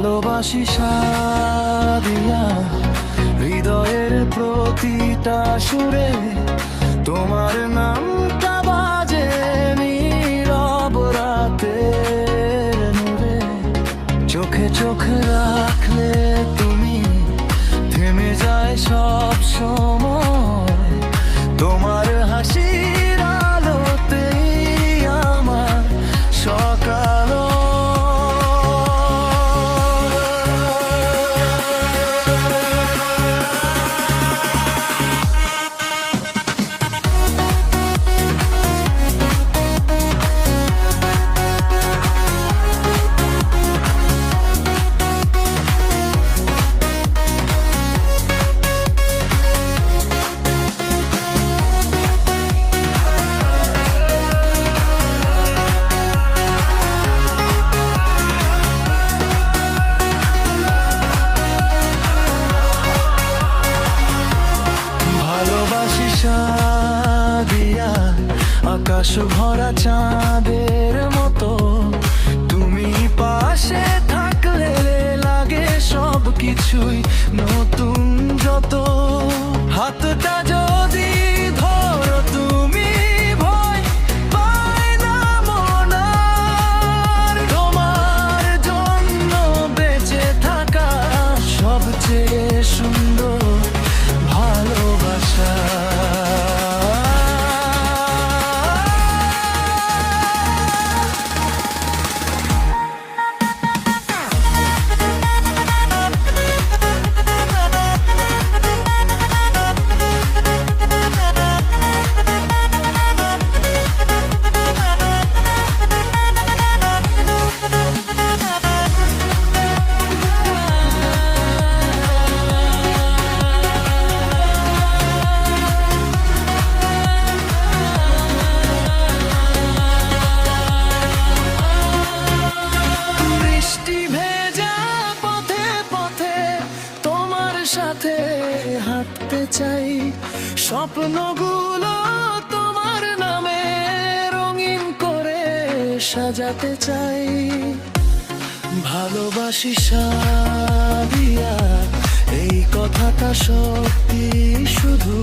ভালোবাসি সাদিয়া, হৃদয়ের প্রতিটা সুরে তোমার নামটা বাজে নীরব রাতের নূরে। চোখে চোখ রাখলে তুমি থেমে যায় সব সময়, তোমার হাসির আলোতেই আমার সকাল। সাদিয়া, আকাশ ভরা চাঁদের মতো তুমি পাশে থাকলে লাগে সব কিছুই নতুন যত। হাতটা যদি ধরো তুমি ভয় পায় না মন আর, তোমার জন্য বেঁচে থাকা সবচেয়ে সুন্দর ভালোবাসা। সাথে হাঁটতে চাই, স্বপ্নগুলো তোমার নামে রঙিন করে সাজাতে চাই। ভালোবাসি সাদিয়া, এই কথাটা সত্যি শুধু